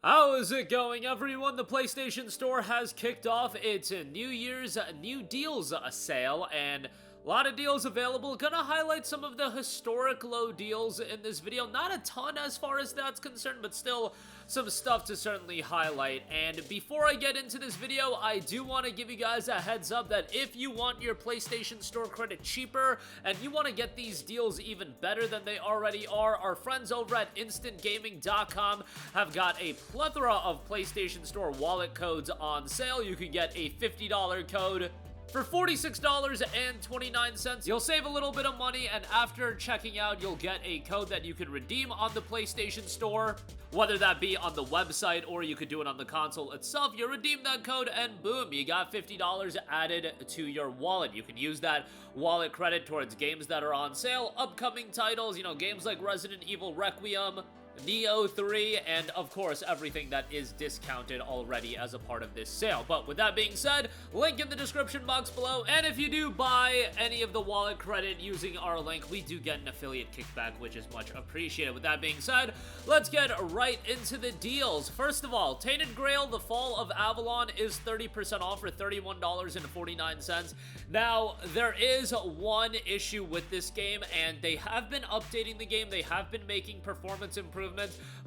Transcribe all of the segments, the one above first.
How is it going, everyone? The PlayStation Store has kicked off its New Year's New Deals sale, and a lot of deals available. Gonna highlight some of the historic low deals in this video. Not a ton as far as that's concerned, but still some stuff to certainly highlight. And before I get into this video, I do want to give you guys a heads up that if you want your PlayStation Store credit cheaper and you want to get these deals even better than they already are, our friends over at instantgaming.com have got a plethora of PlayStation Store wallet codes on sale. You can get a $50 code for $46.29. You'll save a little bit of money, and after checking out, you'll get a code that you can redeem on the PlayStation Store, whether that be on the website or you could do it on the console itself. You redeem that code and boom, you got $50 added to your wallet. You can use that wallet credit towards games that are on sale, upcoming titles, you know, games like Resident Evil Requiem, Neo 3, and of course everything that is discounted already as a part of this sale. But with that being said, link in the description box below, and if you do buy any of the wallet credit using our link, we do get an affiliate kickback, which is much appreciated. With that being said, let's get right into the deals. First of all, Tainted Grail, The Fall of Avalon is 30% off for $31.49. Now, there is one issue with this game, and they have been updating the game, they have been making performance improvements,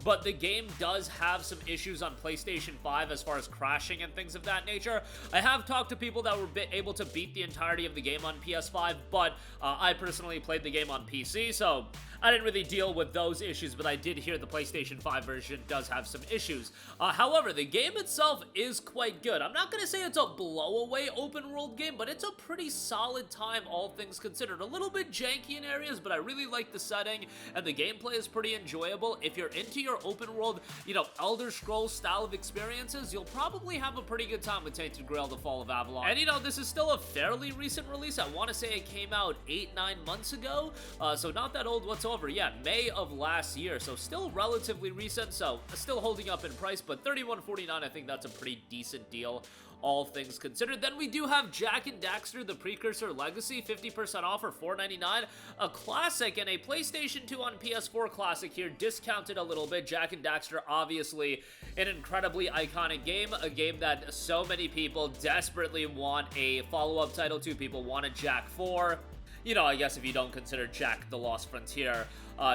but the game does have some issues on PlayStation 5 as far as crashing and things of that nature. I have talked to people that were able to beat the entirety of the game on PS5, but I personally played the game on PC, so I didn't really deal with those issues, but I did hear the PlayStation 5 version does have some issues. However, the game itself is quite good. I'm not going to say it's a blowaway open world game, but it's a pretty solid time, all things considered. A little bit janky in areas, but I really like the setting, and the gameplay is pretty enjoyable. If you're into your open world, you know, Elder Scrolls style of experiences, you'll probably have a pretty good time with Tainted Grail, The Fall of Avalon. And you know, this is still a fairly recent release. I want to say it came out 8-9 months ago, so not that old whatsoever. Yeah, May of last year, so still relatively recent, so still holding up in price, but $31.49, I think that's a pretty decent deal, all things considered. Then we do have Jak and Daxter, the Precursor Legacy, 50% off for $4.99. A classic and a PlayStation 2 on PS4 classic here, discounted a little bit. Jak and Daxter, obviously an incredibly iconic game, a game that so many people desperately want a follow-up title to. People wanted Jak 4. You know, I guess if you don't consider Jak the Lost Frontier,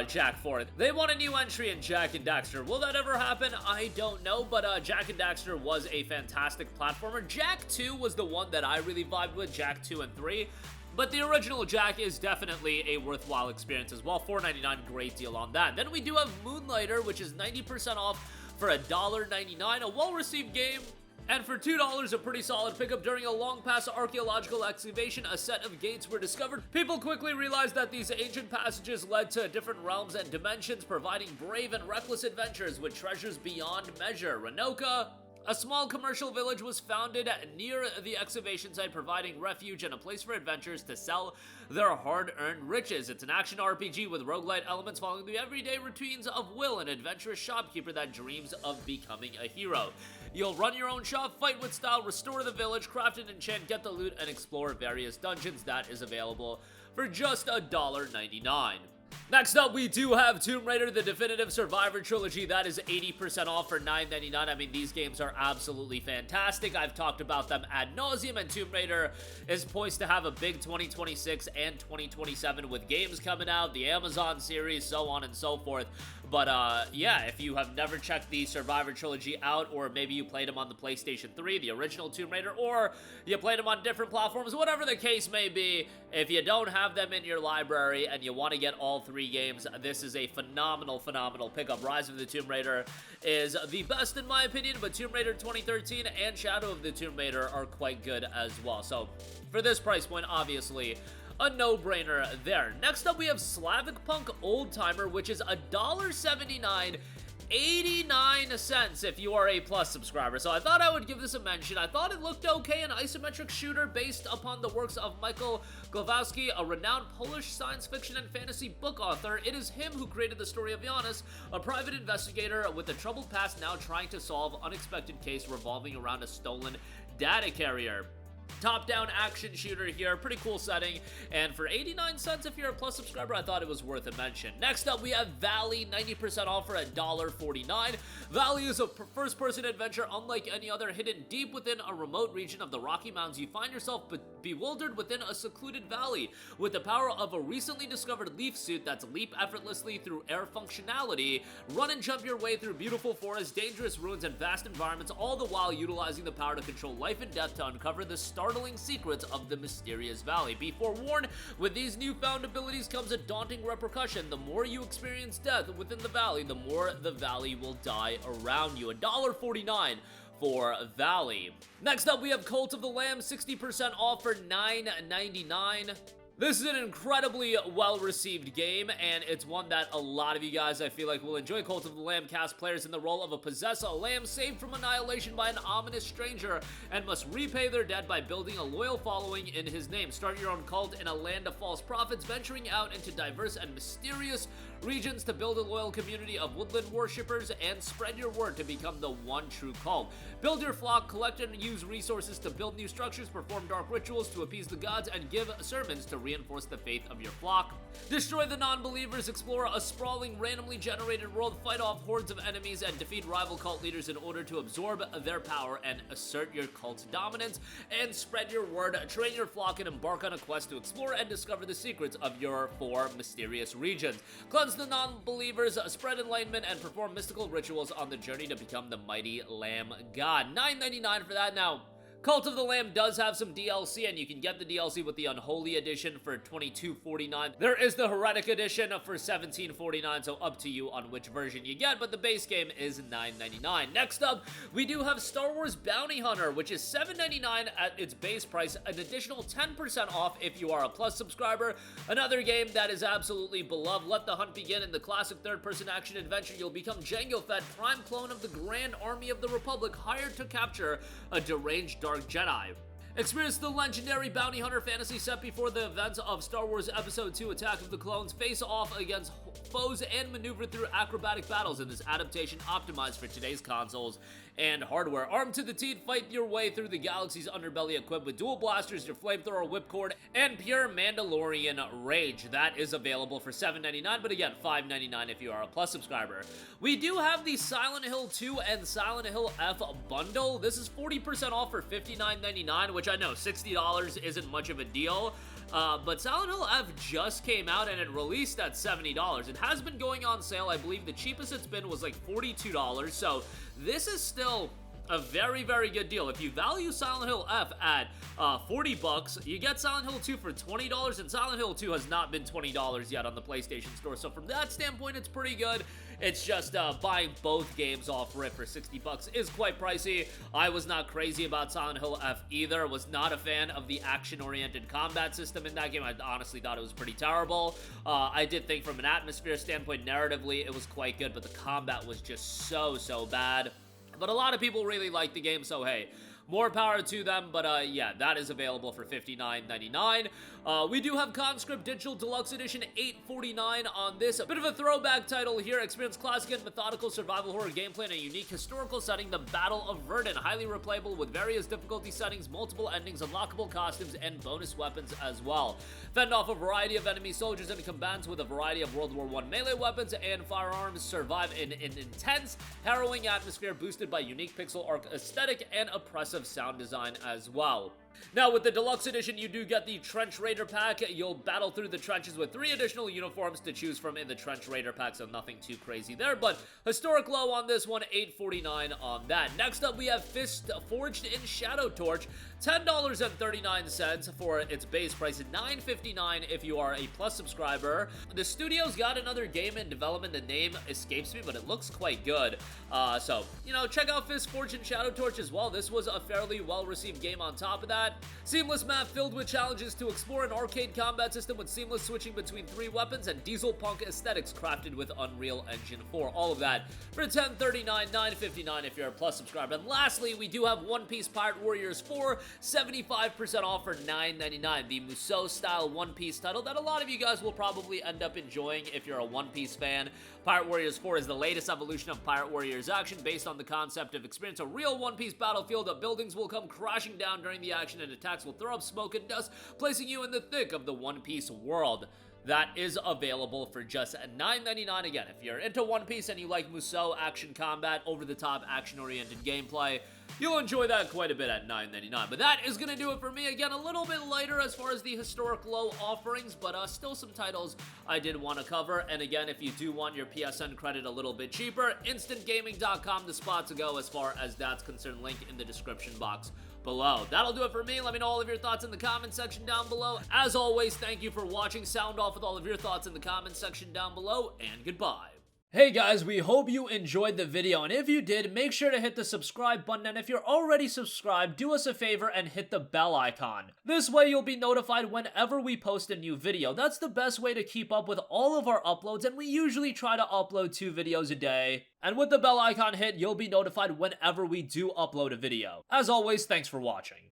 Jak 4. They want a new entry in Jak and Daxter. Will that ever happen? I don't know, but Jak and Daxter was a fantastic platformer. Jak 2 was the one that I really vibed with, Jak 2 and 3. But the original Jak is definitely a worthwhile experience as well. $4.99, great deal on that. Then we do have Moonlighter, which is 90% off for $1.99. A well-received game. And for $2, a pretty solid pickup. During a long-past archaeological excavation, a set of gates were discovered. People quickly realized that these ancient passages led to different realms and dimensions, providing brave and reckless adventures with treasures beyond measure. Renoka, a small commercial village, was founded near the excavation site, providing refuge and a place for adventurers to sell their hard-earned riches. It's an action RPG with roguelite elements following the everyday routines of Will, an adventurous shopkeeper that dreams of becoming a hero. You'll run your own shop, fight with style, restore the village, craft and enchant, get the loot, and explore various dungeons. That is available for just $1.99. Next up, we do have Tomb Raider, the Definitive Survivor Trilogy. That is 80% off for $9.99. I mean, these games are absolutely fantastic. I've talked about them ad nauseum, and Tomb Raider is poised to have a big 2026 and 2027 with games coming out, the Amazon series, so on and so forth. But yeah, if you have never checked the Survivor Trilogy out, or maybe you played them on the PlayStation 3, the original Tomb Raider, or you played them on different platforms, whatever the case may be, if you don't have them in your library and you want to get all three games, this is a phenomenal pickup. Rise of the Tomb Raider is the best in my opinion, but Tomb Raider 2013 and Shadow of the Tomb Raider are quite good as well. So for this price point, obviously a no-brainer there. Next up, we have SlavicPunk Oldtimer, which is $1.79, 89 cents if you are a Plus subscriber. So I thought I would give this a mention. I thought it looked okay, an isometric shooter based upon the works of Michael Glowacki, a renowned Polish science fiction and fantasy book author. It is him who created the story of Janusz, a private investigator with a troubled past now trying to solve an unexpected case revolving around a stolen data carrier. top-down action shooter here. Pretty cool setting, and for 89 cents if you're a Plus subscriber, I thought it was worth a mention. Next up, we have Valley, 90% offer at $1.49. Valley is a first-person adventure unlike any other, hidden deep within a remote region of the Rocky Mountains. You find yourself bewildered within a secluded valley. With the power of a recently discovered leaf suit that's leap effortlessly through air functionality, run and jump your way through beautiful forests, dangerous ruins, and vast environments, all the while utilizing the power to control life and death to uncover the startling secrets of the mysterious valley. Be forewarned, with these newfound abilities comes a daunting repercussion. The more you experience death within the valley, the more the valley will die around you. $1.49 for Valley. Next up, we have Cult of the Lamb, 60% off for $9.99. This is an incredibly well-received game, and it's one that a lot of you guys, I feel like, will enjoy. Cult of the Lamb casts players in the role of a lamb saved from annihilation by an ominous stranger and must repay their debt by building a loyal following in his name. Start your own cult in a land of false prophets, venturing out into diverse and mysterious regions to build a loyal community of woodland worshippers and spread your word to become the one true cult. Build your flock, collect and use resources to build new structures, perform dark rituals to appease the gods, and give sermons to reinforce the faith of your flock. Destroy the non-believers, explore a sprawling, randomly generated world, fight off hordes of enemies, and defeat rival cult leaders in order to absorb their power and assert your cult's dominance, and spread your word. Train your flock and embark on a quest to explore and discover the secrets of your 4 mysterious regions. Cleanse the non-believers, spread enlightenment, and perform mystical rituals on the journey to become the mighty Lamb God. $9.99 for that. Now, Cult of the Lamb does have some DLC, and you can get the DLC with the Unholy Edition for $22.49. There is the Heretic Edition for $17.49, so up to you on which version you get, but the base game is $9.99. Next up, we do have Star Wars Bounty Hunter, which is $7.99 at its base price, an additional 10% off if you are a Plus subscriber. Another game that is absolutely beloved. Let the hunt begin. In the classic third-person action adventure, you'll become Jango Fett, prime clone of the Grand Army of the Republic, hired to capture a deranged Dark Jedi. Experience the legendary Bounty Hunter fantasy set before the events of Star Wars Episode 2 Attack of the Clones. Face off against foes and maneuver through acrobatic battles in this adaptation optimized for today's consoles and hardware. Armed to the teeth, fight your way through the galaxy's underbelly equipped with dual blasters, your flamethrower, whipcord, and pure Mandalorian rage. That is available for $7.99, but again, $5.99 if you are a Plus subscriber. We do have the Silent Hill 2 and Silent Hill F bundle. This is 40% off for $59.99, which I know $60 isn't much of a deal. But Silent Hill F just came out and it released at $70. It has been going on sale. I believe the cheapest it's been was like $42. So this is still a very, very good deal. If you value Silent Hill F at $40, you get Silent Hill 2 for $20, and Silent Hill 2 has not been $20 yet on the PlayStation Store. So from that standpoint, it's pretty good. It's just buying both games off rip for $60 is quite pricey. I was not crazy about Silent Hill F either. Was not a fan of the action-oriented combat system in that game. I honestly thought it was pretty terrible. I did think from an atmosphere standpoint, narratively, it was quite good, but the combat was just so bad. But a lot of people really like the game, so hey, more power to them. But yeah, that is available for $59.99. We do have Conscript Digital Deluxe Edition, $8.49 on this. A bit of a throwback title here. Experience classic and methodical survival horror gameplay in a unique historical setting, the Battle of Verdun. Highly replayable with various difficulty settings, multiple endings, unlockable costumes, and bonus weapons as well. Fend off a variety of enemy soldiers and combatants with a variety of World War I melee weapons and firearms. Survive in an intense, harrowing atmosphere boosted by unique pixel art aesthetic and oppressive sound design as well. Now, with the Deluxe Edition, you do get the Trench Raider Pack. You'll battle through the trenches with 3 additional uniforms to choose from in the Trench Raider Pack, so nothing too crazy there, but historic low on this one, $8.49 on that. Next up, we have Fist Forged in Shadow Torch, $10.39 for its base price, $9.59 if you are a Plus subscriber. The studio's got another game in development. The name escapes me, but it looks quite good. So, you know, check out Fist Forged in Shadow Torch as well. This was a fairly well-received game on top of that. Seamless map filled with challenges to explore, an arcade combat system with seamless switching between 3 weapons, and diesel punk aesthetics crafted with Unreal Engine 4. All of that for $10.39, $9.59 if you're a Plus subscriber. And lastly, we do have One Piece Pirate Warriors 4, 75% off for $9.99. The Musou style One Piece title that a lot of you guys will probably end up enjoying if you're a One Piece fan. Pirate Warriors 4 is the latest evolution of Pirate Warriors action based on the concept of experience a real One Piece battlefield. Buildings will come crashing down during the action action and attacks will throw up smoke and dust, placing you in the thick of the One Piece world. That is available for just $9.99. Again, if you're into One Piece and you like Musou action combat, over-the-top action-oriented gameplay, you'll enjoy that quite a bit at $9.99. But that is going to do it for me. Again, a little bit lighter as far as the historic low offerings, but still some titles I did want to cover. And again, if you do want your PSN credit a little bit cheaper, instantgaming.com, the spot to go as far as that's concerned. Link in the description box below. That'll do it for me. Let me know all of your thoughts in the comment section down below. As always, thank you for watching. Sound off with all of your thoughts in the comment section down below, and goodbye. Hey guys, we hope you enjoyed the video, and if you did, make sure to hit the subscribe button, and if you're already subscribed, do us a favor and hit the bell icon. This way you'll be notified whenever we post a new video. That's the best way to keep up with all of our uploads, and we usually try to upload 2 videos a day. And with the bell icon hit, you'll be notified whenever we do upload a video. As always, thanks for watching.